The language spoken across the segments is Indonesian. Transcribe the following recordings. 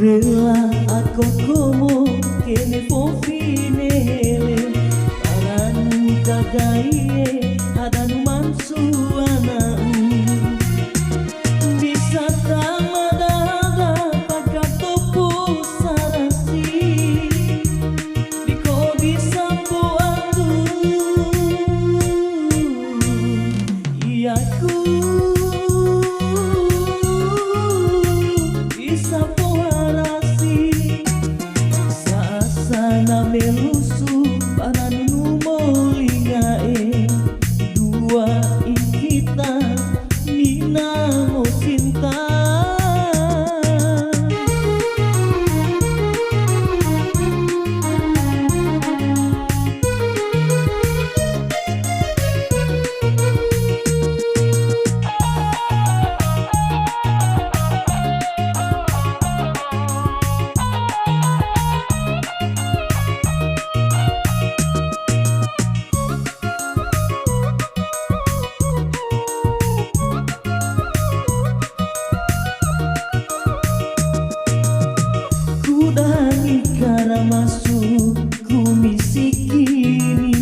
Rela ako como kene fofinele Paranu kagaye hadanu mansuana Bisa tamadada pagkatopo sarasi Biko bisa buatu Iyaku bisa na melusu para numolingae dua kita minamo cinta Karena masuk ku misikini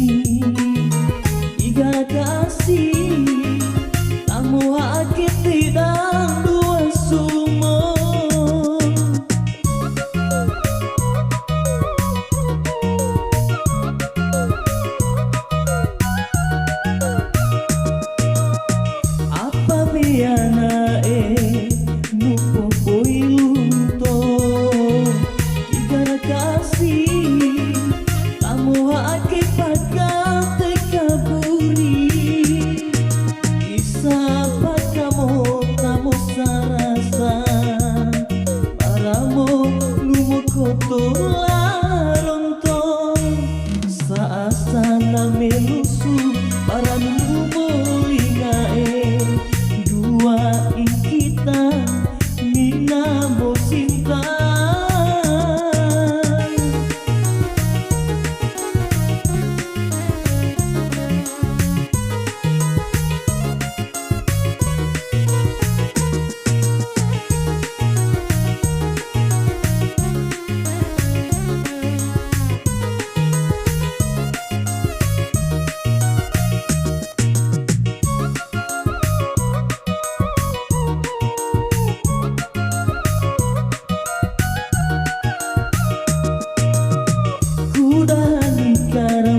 Iga kasih tamu haki tidak dua sumo Apa biana nupo poilunto kasih tamu haki pagate kaburi isa pagamo tamu sarasa paramo lumokoto laronto saasana melusu para numulingae dua kita minamo cinta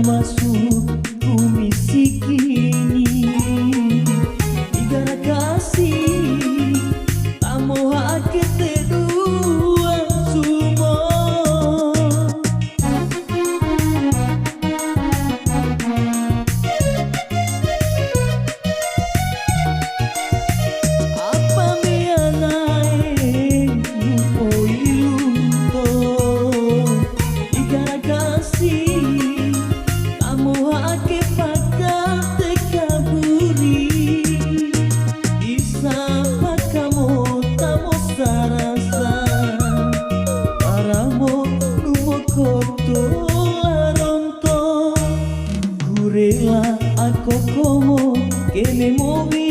masuk ku misikini Igara kasih tamu haki dua sumo Apa mianai lupo ilunto Igara kasih haki pagate kaburi isa pagamo tamo sarasa paramo lumokoto laronto Gurela ako como kene movi